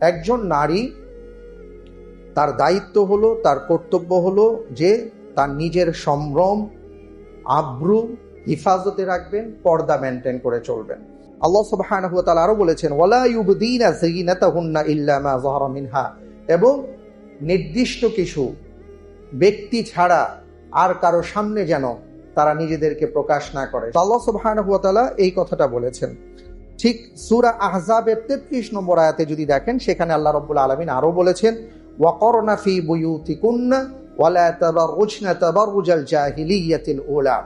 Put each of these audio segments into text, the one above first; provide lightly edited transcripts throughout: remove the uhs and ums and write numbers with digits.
একজন নারী তার দায়িত্ব হলো, তার কর্তব্য হলো যে তার নিজের সম্ভ্রম আব্রু হিফাজতে রাখবেন, পর্দা মেনটেন করে চলবেন। আল্লাহ সুবহানাহু ওয়া তাআলা আরো বলেছেন ওয়ালা ইউবদিনা যিনাতাহুন্না ইল্লা মা যাহারা মিনহা, এবং নির্দিষ্ট কিছু ব্যক্তি ছাড়া আর কারো সামনে যেন তারা নিজেদেরকে প্রকাশ না করে। আল্লাহ সুবহানাহু ওয়া তাআলা এই কথাটা বলেছেন। ঠিক সূরা আহজাবের 33 নম্বর আয়াতে যদি দেখেন, সেখানে আল্লাহ রাব্বুল আলামিন আরো বলেছেন ওয়াকরনা ফি বুয়ুতিকুন্না ওয়ালা তাবাররুজনা তাবাররুজাল জাহিলিয়াতিল উলা।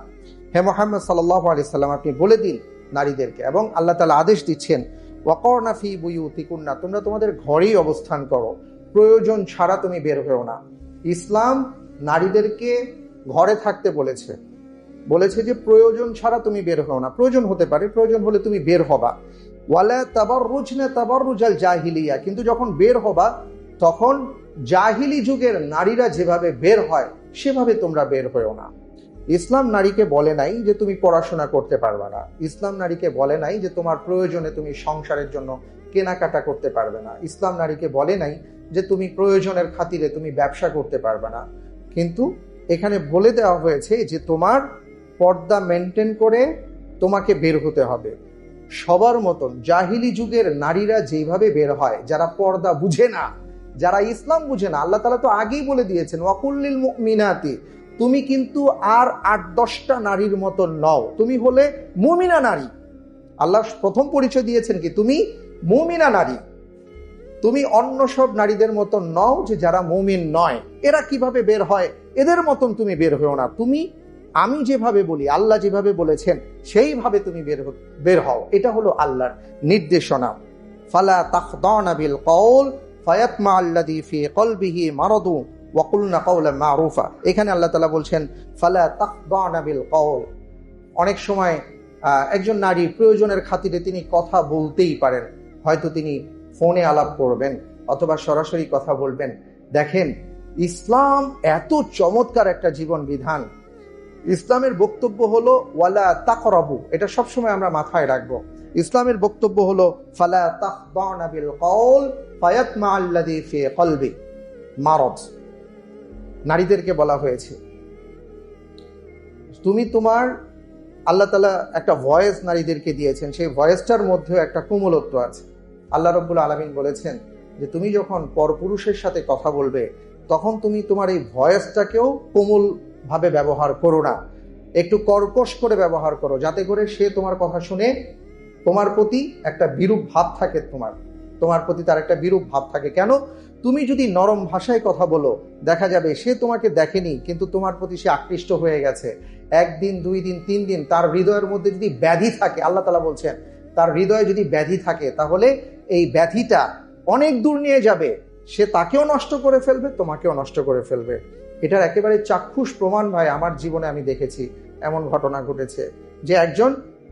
হে মুহাম্মদ সাল্লাল্লাহু আলাইহি সাল্লাম, আপনি বলে দিন নারীদেরকে, এবং আল্লাহ তাআলা আদেশ দিচ্ছেন ওয়াকরনা ফি বুয়ুতিকুন্না, তোমরা তোমাদের ঘরেই অবস্থান করো, প্রয়োজন ছাড়া তুমি বের হও না। ইসলাম নারীদেরকে ঘরে থাকতে বলেছে যে প্রয়োজন ছাড়া তুমি বের হও না। প্রয়োজন হতে পারে, প্রয়োজন হলে তুমি বের হবা। ওয়ালা তাবাররুজনা তাবাররুজাল জাহিলিয়া, কিন্তু যখন বের হবা তখন জাহিলি যুগের নারীরা যেভাবে বের হয় সেভাবে তোমরা বের হও না। ইসলাম নারীকে বলে নাই যে তুমি পড়াশোনা করতে পারবে না। ইসলাম নারীকে বলে নাই যে তোমার প্রয়োজনে তুমি সংসারের জন্য কেনাকাটা করতে পারবে না। ইসলাম নারীকে বলে নাই যে তুমি প্রয়োজনের খাতিরে তুমি ব্যবসা করতে পারবে না। কিন্তু এখানে বলে দেওয়া হয়েছে যে তোমার পর্দা মেনটেন করে তোমাকে বের হতে হবে। সবার মতন জাহিলি যুগের নারীরা যেভাবে বের হয়, যারা পর্দা বুঝে না, যারা ইসলাম বুঝে না, আল্লাহ তাআলা তো আগেই বলে দিয়েছেন ওয়াকুল্লিল মুমিনাতি, তুমি কিন্তু আর ৮-১০টা নারীর মতন নও, তুমি হলে মুমিনা নারী। আল্লাহ প্রথম পরিচয় দিয়েছেন কি, তুমি মুমিনা নারী। তুমি অন্য সব নারীদের মতন নও যে যারা মুমিন নয়। এরা কিভাবে বের হয়, এদের মতন তুমি বের হও না। তুমি আমি যেভাবে বলি, আল্লাহ যেভাবে বলেছেন সেইভাবে তুমি বের হও। এটা হলো আল্লাহর নির্দেশনা। ফালা তাখদানা বিল কওল ফায়াতমা আল্লাযী ফি কলবিহি মারাদু ওয়া কুলনা কাওলান মারুফা। এখানে আল্লাহ তাআলা বলছেন ফালা তাখদানা বিল কওল। অনেক সময় একজন নারী প্রয়োজনের খাতিরে তিনি কথা বলতেই পারেন, হয়তো তিনি ফোনে আলাপ করবেন অথবা সরাসরি কথা বলবেন। দেখেন, ইসলাম এত চমৎকার একটা জীবন বিধান। ইসলামের বক্তব্য হলো ওয়ালা তাকরাবু, এটা সবসময় আমরা মাথায় রাখবো। ইসলামের বক্তব্য হলো ফালা তাখদানা বিল কওল ফায়াতমা আল্লাযী ফি কলবি মারাদ। নারীদেরকে বলা হয়েছে তুমি তোমার, আল্লাহ তাআলা একটা ভয়েস নারীদেরকে দিয়েছেন, সেই ভয়েসটার মধ্যেও একটা কোমলত্ব আছে। আল্লাহ রাব্বুল আলামিন বলেছেন যে তুমি যখন পরপুরুষের সাথে কথা বলবে তখন তুমি তোমার এই ভয়েসটাকেও কোমল ভাবে ব্যবহার করো না, একটু কর্কশ করে ব্যবহার করো, যাতে করে সে তোমার কথা শুনে তোমার প্রতি একটা বিরূপ ভাব থাকে, তোমার প্রতি তার একটা বিরূপ ভাব থাকে। কেন? তুমি যদি নরম ভাষায় কথা বলো, দেখা যাবে সে তোমাকে দেখেনি কিন্তু তোমার প্রতি সে আকৃষ্ট হয়ে গেছে। 1 দিন 2 দিন 3 দিন তার হৃদয়ের মধ্যে যদি ব্যাধি থাকে, আল্লাহ তাআলা বলছেন তার হৃদয়ে যদি ব্যাধি থাকে, তাহলে এই ব্যাধিটা অনেক দূর নিয়ে যাবে। সে তাকেও নষ্ট করে ফেলবে, তোমাকেও নষ্ট করে ফেলবে। এটার একেবারে চাক্ষুষ প্রমাণ ভাই আমার জীবনে আমি দেখেছি। এমন ঘটনা ঘটেছে যে একজন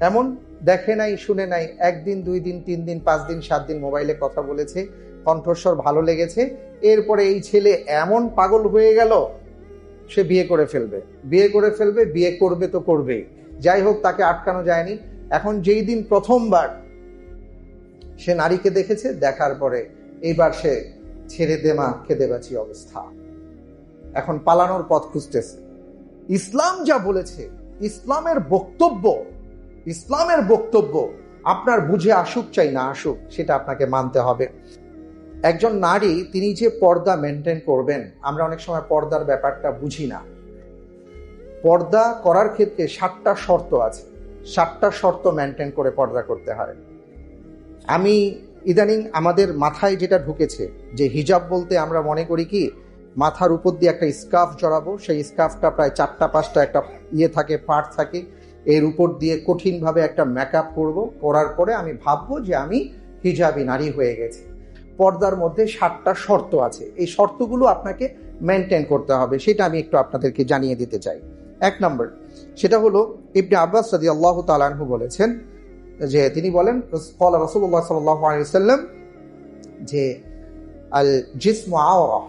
এমন দেখে নাই, শুনে নাই, 1 দিন 2 দিন 3 দিন 5 দিন 7 দিন মোবাইলে কথা বলেছে, কণ্ঠস্বর ভালো লেগেছে, এরপরে এই ছেলে এমন পাগল হয়ে গেল, সে বিয়ে করে ফেলবে, বিয়ে করবে তো করবেই। যাই হোক, তাকে আটকানো যায়নি। এখন যেই দিন প্রথমবার সে নারীকে দেখেছে, দেখার পরে এইবার সে ছেড়ে দেমা খেদে বাঁচি অবস্থা, এখন পালানোর পথ খুঁজতেছে। ইসলাম যা বলেছে, ইসলামের বক্তব্য আপনার বুঝে আসুক চাই না আসুক, সেটা আপনাকে মানতে হবে। একজন নারী তিনি যে পর্দা মেনটেন করবেন, আমরা অনেক সময় পর্দার ব্যাপারটা বুঝি না। পর্দা করার ক্ষেত্রে 7টা শর্ত আছে, 7টা শর্ত মেনটেন করে পর্দা করতে হয়। আমি ইদানিং আমাদের মাথায় যেটা ঢুকেছে যে হিজাব বলতে আমরা মনে করি কি মাথার উপর দিয়ে একটা স্কার্ফ জড়াবো, সেই স্কার্ফটা প্রায় 4টা-5টা একটা থাকে, পার্ট থাকে, এর উপর দিয়ে কঠিনভাবে একটা মেকআপ করব, করার পরে আমি ভাববো যে আমি হিজাবি নারী হয়ে গেছি। পর্দার মধ্যে 7টা শর্ত আছে, এই শর্তগুলো আপনাকে মেনটেন করতে হবে, সেটা আমি একটু আপনাদেরকে জানিয়ে দিতে চাই। 1 নম্বর, সেটা হলো ইবনে আব্বাস রাদিয়াল্লাহু তাআলা আনহু বলেছেন যে তিনি বলেন ক্বালা রাসূলুল্লাহ সাল্লাল্লাহু আলাইহি ওয়াসাল্লাম যে আল জিসমু আওরা,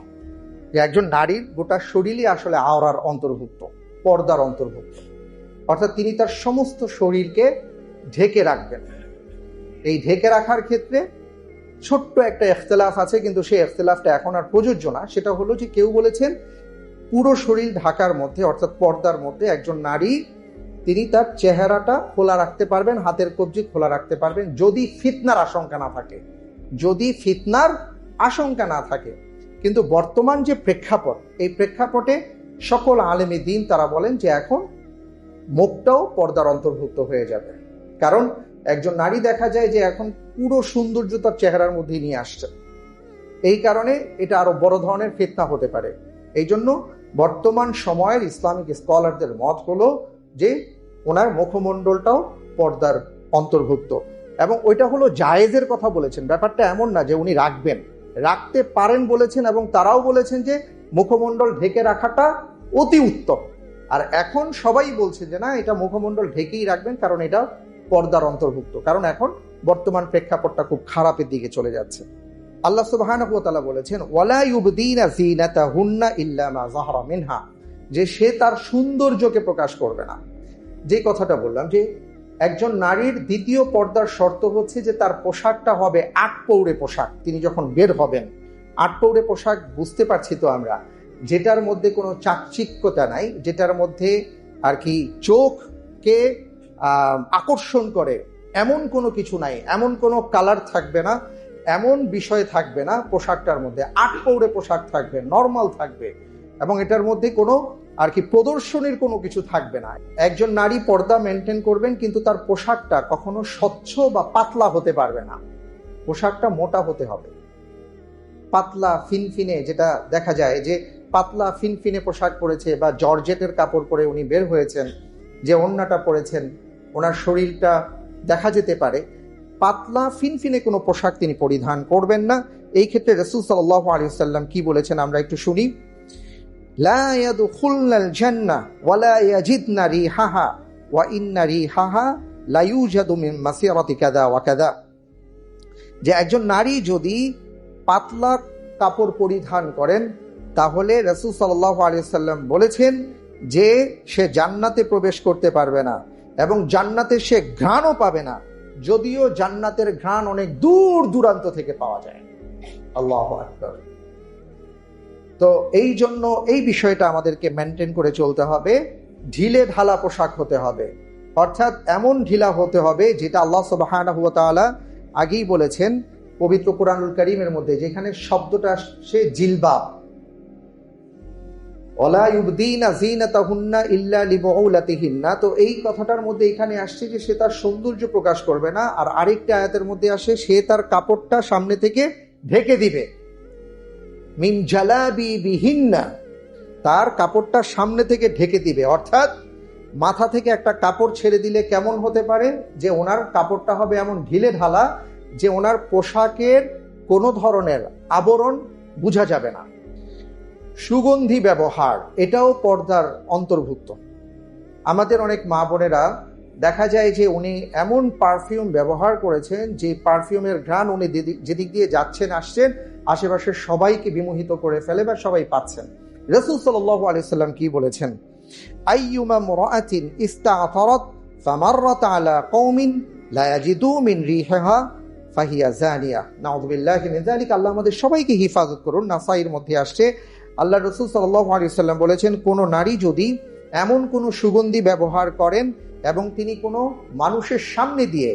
যে একজন নারীর গোটা শরীরই আসলে আওরার অন্তর্ভুক্ত, পর্দার অন্তর্ভুক্ত। অর্থাৎ তিনি তার সমস্ত শরীরকে ঢেকে রাখবেন। এই ঢেকে রাখার ক্ষেত্রে ছোট্ট একটা ইখতিলাফ আছে, কিন্তু সেই ইখতিলাফটা এখন আর প্রযোজ্য না। সেটা হলো যে কেউ বলেছেন পুরো শরীর ঢাকার মধ্যে অর্থাৎ পর্দার মধ্যে একজন নারী তিনি তার চেহারাটা খোলা রাখতে পারবেন, হাতের কবজি খোলা রাখতে পারবেন, যদি ফিতনার আশঙ্কা না থাকে, যদি ফিতনার আশঙ্কা না থাকে। কিন্তু বর্তমান যে প্রেক্ষাপট, এই প্রেক্ষাপটে সকল আলেমী দ্বীন তারা বলেন যে এখন মুখটাও পর্দার অন্তর্ভুক্ত হয়ে যাবে। কারণ একজন নারী দেখা যায় যে এখন পুরো সৌন্দর্য তার চেহারার মধ্যে নিয়ে আসছে, এই কারণে এটা আরো বড় ধরনের ফিতনা হতে পারে। এই জন্য বর্তমান সময়ের ইসলামিক স্কলারদের মত হলো যে ওনার মুখমণ্ডলটাও পর্দার অন্তর্ভুক্ত, এবং ওইটা হলো জায়েজের কথা বলেছেন। ব্যাপারটা এমন না যে উনি রাখবেন, রাখতে পারেন বলেছেন, এবং তারাও বলেছেন যে মুখমণ্ডল ঢেকে রাখাটা অতি উত্তম। আর এখন সবাই বলছে যে না, এটা মুখমণ্ডল ঢেকেই রাখবেন, কারণ এটা পর্দার অন্তর্ভুক্ত, কারণ এখন বর্তমান প্রেক্ষাপটটা খুব খারাপের দিকে চলে যাচ্ছে। আল্লাহ সুবহানাহু ওয়া তাআলা বলেছেন ওয়ালা ইউবদিনা যিনাতাহুন্না ইল্লা মা যাহরা মিনহা, যে সে তার সৌন্দর্যকে প্রকাশ করবে না। যে কথাটা বললাম যে একজন নারীর দ্বিতীয় পর্দার শর্ত হচ্ছে যে তার পোশাকটা হবে আটপৌরে পোশাক। তিনি যখন বের হবেন, আটপৌরে পোশাক বুঝতে পারছি তো আমরা, যেটার মধ্যে কোনো চাকচিক্যতা নাই, যেটার মধ্যে আর কি চোখকে আকর্ষণ করে এমন কোনো কিছু নাই, এমন কোনো কালার থাকবে না, এমন বিষয় থাকবে না পোশাকটার মধ্যে। আটপৌরে পোশাক থাকবে, নর্মাল থাকবে, এবং এটার মধ্যে কোনো আর কি প্রদর্শনীর কোনো কিছু থাকবে না। একজন নারী পর্দা মেনটেন করবেন, কিন্তু তার পোশাকটা কখনো স্বচ্ছ বা পাতলা হতে পারবে না। পোশাকটা মোটা হতে হবে, পাতলা ফিনফিনে, যেটা দেখা যায় যে পাতলা ফিনফিনে পোশাক পরেছে বা জর্জেটের কাপড় পরে উনি বের হয়েছেন, যে ওড়নাটা পরেছেন, ওনার শরীরটা দেখা যেতে পারে, পাতলা ফিনফিনে কোনো পোশাক তিনি পরিধান করবেন না। এই ক্ষেত্রে রাসূল সাল্লাল্লাহু আলাইহি ওয়াসাল্লাম কি বলেছেন আমরা একটু শুনি। লা ইয়াদখুলনাল জান্নাহ ওয়া লা ইয়াজিদনা রিহাহা ওয়া ইন্না রিহাহা লা ইউজাদু মিন মাসিরাতি কাযা ওয়া কাযা, যে একজন নারী যদি পাতলা কাপড় পরিধান করেন তাহলে রাসূল সাল্লাল্লাহু আলাইহি ওয়াসাল্লাম বলেছেন যে সে জান্নাতে প্রবেশ করতে পারবে না, এবং জান্নাতে সে ঘ্রাণও পাবে না, যদিও জান্নাতের ঘ্রাণ অনেক দূর দূরান্ত থেকে পাওয়া যায়। আল্লাহু আকবার। তো এই জন্য এই বিষয়টা আমাদেরকে মেনটেন করে চলতে হবে। ঢিলে ঢালা পোশাক হতে হবে, অর্থাৎ এমন ঢিলা হতে হবে যেটা আল্লাহ সুবহানাহু ওয়া তাআলা আগেই বলেছেন পবিত্র কুরআনুল কারীমের মধ্যে, যেখানে শব্দটা আসছে জিলবাব, ওয়ালা ইউবদিনা যিনাতাহুন্না ইল্লা লিবুউলাতিহিন্না। তো এই কথাটার মধ্যে এখানে আসছে যে সে তার সৌন্দর্য প্রকাশ করবে না, আর আরেকটা আয়াতের মধ্যে আসে সে তার কাপড়টা সামনে থেকে ঢেকে দিবে, মিন জালাবিবিহিন্না, তার কাপড়টা সামনে থেকে ঢেকে দিবে। অর্থাৎ মাথা থেকে একটা কাপড় ছেড়ে দিলে কেমন হতে পারে, যে ওনার কাপড়টা হবে এমন ঢিলে ঢালা যে ওনার পোশাকের কোনো ধরনের আবরণ বোঝা যাবে না। সুগন্ধি ব্যবহার, এটাও পর্দার অন্তর্ভুক্ত। আমাদের অনেক মা বোনেরা দেখা যায় যে উনি এমন পারফিউম ব্যবহার করেছেন যে পারফিউমের ঘ্রাণ উনি যেদিক দিয়ে যাচ্ছেন আসছেন আশেপাশের সবাইকে বিমোহিত করে ফেলে বা সবাই পাচ্ছেন। রাসূল সাল্লাল্লাহু আলাইহি সাল্লাম কি বলেছেন, আইয়ুমা মুরাআতিন ইস্তা'তারাত ফামাররাত আলা কওমিন লা ইয়াজিদু মিন রিহিহা ফাহিয়া জানিয়া। নাউযুবিল্লাহি মিন যালিক। আল্লাহ আমাদের সবাইকে হিফাজত করুন। নাসাইর মধ্যে আসছে আল্লাহ রাসূল সাল্লাল্লাহু আলাইহি সাল্লাম বলেছেন, কোন নারী যদি এমন কোনো সুগন্ধি ব্যবহার করেন এবং তিনি কোনো মানুষের সামনে দিয়ে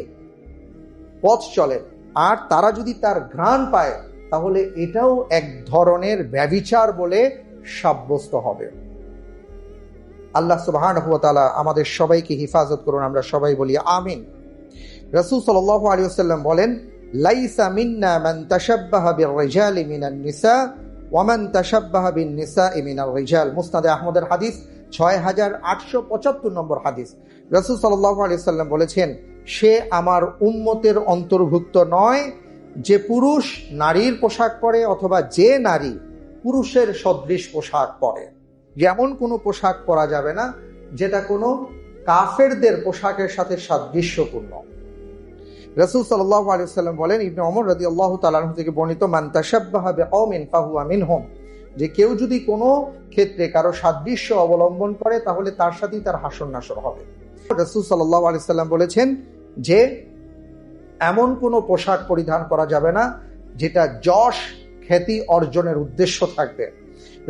পথ চলেন আর তারা যদি তার ঘ্রাণ পায়, তাহলে এটাও এক ধরনের ব্যভিচার বলে সাব্যস্ত হবে। আল্লাহ সুবহানাহু ওয়া তাআলা আমাদের সবাইকে হিফাজত করুন, আমরা সবাই বলি আমিন। রাসূল সাল্লাল্লাহু আলাইহি ওয়াসাল্লাম বলেন, লাইসা মিন্না মান তাশাব্বাহা বির-রিজালি মিনান নিসা ওয়া মান তাশাব্বাহা বিন-নিসাই মিনার রিজাল। মুসনাদে আহমদের হাদিস 6875 নম্বর হাদিস। রাসূল সাল্লাল্লাহু আলাইহি ওয়াসাল্লাম বলেছেন, সে আমার উম্মতের অন্তর্ভুক্ত নয় যে পুরুষ নারীর পোশাক পরে অথবা যে নারী পুরুষের সদৃশ পোশাক পরে। যেমন কোনো পোশাক পরা যাবে না যেটা কোনো কাফেরদের পোশাকের সাথে সাদৃশ্যপূর্ণ। রাসূল সাল্লাল্লাহু আলাইহি ওয়াসাল্লাম বলেন, ইবনে ওমর রাদিয়াল্লাহু তাআলা আনহু থেকে বর্ণিত, মান তাশাব্বাহা বিকওমিন ফাহুয়া মিনহুম, যে কেউ যদি কোনো ক্ষেত্রে কারো সাদৃশ্য অবলম্বন করে তাহলে তার সাথেই তার হাসর নাসর হবে। রাসূল সাল্লাল্লাহু আলাইহি ওয়াসাল্লাম বলেছেন যে এমন কোনো পোশাক পরিধান করা যাবে না যেটা যশ খ্যাতি অর্জনের উদ্দেশ্য থাকবে।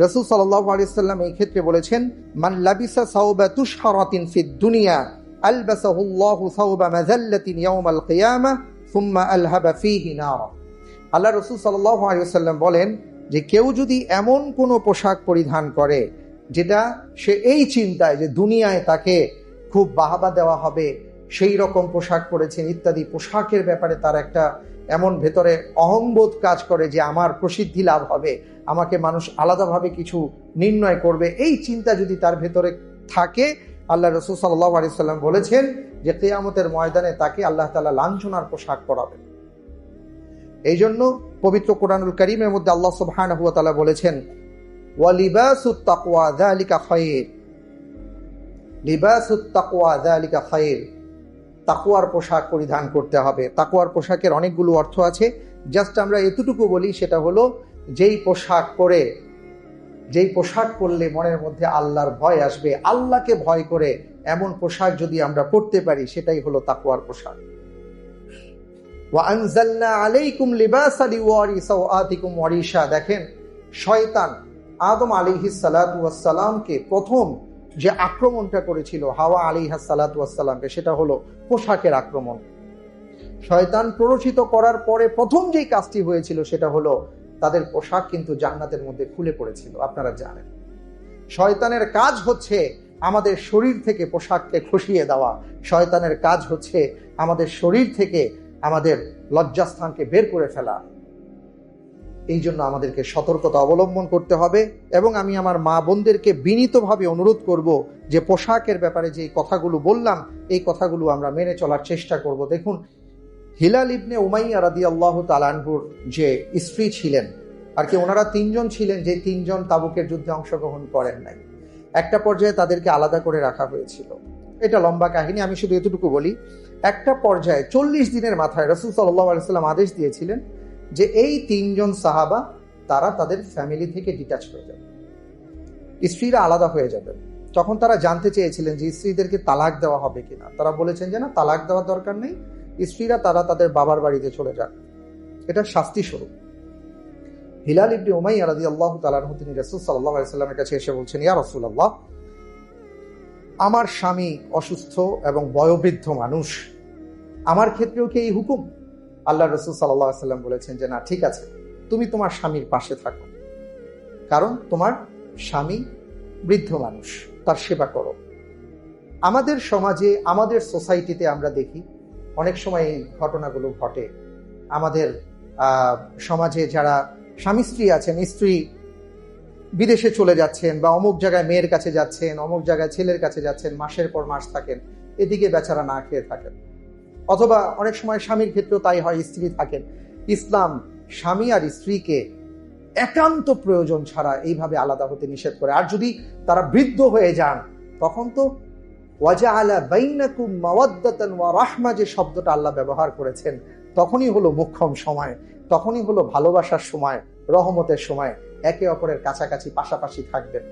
রাসূল সাল্লাল্লাহু আলাইহি ওয়াসাল্লাম এই ক্ষেত্রে বলেছেন, মান লাবিসা সাওবা তুশহারাতিন ফিদ দুনিয়া আলবাসাহুল্লাহু সাওবা মাযাল্লাতিন ইয়াউমাল কিয়ামাহ সুম্মা আলহাবা ফীহি নারা। আল্লাহ রাসূল সাল্লাল্লাহু আলাইহি ওয়াসাল্লাম বলেন যে কেউ যদি এমন কোনো পোশাক পরিধান করে যেটা সে এই চিন্তায় যে দুনিয়ায় তাকে খুব বাহবা দেওয়া হবে, সেই রকম পোশাক পরেছেন ইত্যাদি, পোশাকের ব্যাপারে তার একটা এমন ভেতরে অহংবোধ কাজ করে যে আমার প্রসিদ্ধি লাভ হবে, আমাকে মানুষ আলাদাভাবে কিছু নির্ণয় করবে, এই চিন্তা যদি তার ভেতরে থাকে, আল্লাহ রাসূল সাল্লাল্লাহু আলাইহি ওয়াসাল্লাম বলেছেন যে কিয়ামতের ময়দানে তাকে আল্লাহ তাআলা লাঞ্ছনার পোশাক পরাবেন। এই জন্য পবিত্র কোরআনুল কারীমের মধ্যে আল্লাহ সুবহানাহু ওয়া তাআলা বলেছেন, ওয়া লিবাসুত তাকওয়া যালিকা খায়র, লিবাসুত তাকওয়া যালিকা খায়র, তাকওয়ার পোশাক পরিধান করতে হবে। তাকওয়ার পোশাকের অনেকগুলো অর্থ আছে, জাস্ট আমরা এতটুকু বলি, সেটা হলো যেই পোশাক পরলে মনের মধ্যে আল্লাহর ভয় আসবে, আল্লাহকে ভয় করে এমন পোশাক যদি আমরা পরতে পারি, সেটাই হলো তাকওয়ার পোশাক। ওয়া আনজালনা আলাইকুম লিবাসা লিওয়ারি সাওআতিকুম ওয়ারিশা। দেখেন, শয়তান আদম আলাইহিস সালাতু ওয়াস সালামকে প্রথম যে আক্রমণটা করেছিল হাওয়া আলাইহিস সালাতু ওয়াস সালামকে, সেটা হলো পোশাকের আক্রমণ। শয়তান প্ররোচিত করার পরে প্রথম যেই কাজটি হয়েছিল সেটা হলো তাদের পোশাক কিন্তু জান্নাতের মধ্যে খুলে পড়েছিল। আপনারা জানেন, শয়তানের কাজ হচ্ছে আমাদের শরীর থেকে পোশাককে খসিয়ে দেওয়া, শয়তানের কাজ হচ্ছে আমাদের শরীর থেকে আমাদের লজ্জাস্থানকে বের করে ফেলা। এই জন্য আমাদেরকে সতর্কতা অবলম্বন করতে হবে। এবং আমি আমার মা বোনদেরকে বিনীতভাবে অনুরোধ করব যে পোশাকের ব্যাপারে যে কথাগুলো বললাম, এই কথাগুলো আমরা মেনে চলার চেষ্টা করব। দেখুন, হিলাল ইবনে উমাইয়া রাদিয়াল্লাহু তাআলা আনহুর যে স্ত্রী ছিলেন, আর কি ওনারা তিনজন ছিলেন, যে তিনজন তাবুকের যুদ্ধে অংশগ্রহণ করেন নাই। একটা পর্যায়ে তাদেরকে আলাদা করে রাখা হয়েছিল। এটা লম্বা কাহিনী, আমি শুধু এতটুকু বলি। একটা পর্যায়ে 40 দিনের মাথায় রাসূল সাল্লাল্লাহু আলাইহি ওয়াসাল্লাম আদেশ দিয়েছিলেন যে এই তিনজন সাহাবা তারা তাদের ফ্যামিলি থেকে ডিটাচ হয়ে যাবে, স্ত্রীরা আলাদা হয়ে যাবে। তখন তারা জানতে চেয়েছিলেন যে স্ত্রীদেরকে তালাক দেওয়া হবে কিনা। তারা বলেছেন যে না, তালাক দেওয়ার দরকার নেই, স্ত্রীরা তারা তাদের বাবার বাড়িতে চলে যান, এটা শাস্তি স্বরূপ। হিলাল ইবনে উমাইয়া রাদিয়াল্লাহু তাআলা আনহু তিনি রাসূল সাল্লাল্লাহু আলাইহি ওয়াসাল্লামের কাছে এসে বলছেন, ইয়া রাসূলুল্লাহ, আমার স্বামী অসুস্থ এবং বয়োবৃদ্ধ মানুষ, আমার ক্ষেত্রেও কি এই হুকুম? আল্লাহ রাসূল সাল্লাল্লাহু আলাইহি ওয়াসাল্লাম বলেছেন যে না, ঠিক আছে, তুমি তোমার স্বামীর পাশে থাকো, কারণ তোমার স্বামী বৃদ্ধ মানুষ, তার সেবা করো। আমাদের সমাজে, আমাদের সোসাইটিতে আমরা দেখি অনেক সময় এই ঘটনাগুলো ঘটে। আমাদের সমাজে যারা স্বামী স্ত্রী আছেন, স্ত্রী বিদেশে চলে যাচ্ছেন বা অমুক জায়গায় মেয়ের কাছে যাচ্ছেন, অমুক জায়গায় ছেলের কাছে যাচ্ছেন, মাসের পর মাস থাকেন, এদিকে বেচারা না খেয়ে থাকেন। অথবা অনেক সময় স্বামীর ক্ষেত্রেও তাই হয়, স্ত্রী থাকেন। ইসলাম স্বামী আর স্ত্রীকে একান্ত প্রয়োজন ছাড়া এইভাবে আলাদা হতে নিষেধ করে। আর যদি তারা বৃদ্ধ হয়ে যান, তখন তো ওয়াজআলা বাইনাকুম মাওয়াদ্দাতান ওয়া রাহমা যে শব্দটা আল্লাহ ব্যবহার করেছেন, তখনই হলো মুখ্যম সময়, তখনই হলো ভালোবাসার সময়, রহমতের সময়, একে অপরের কাছাকাছি পাশাপাশি থাকবেন।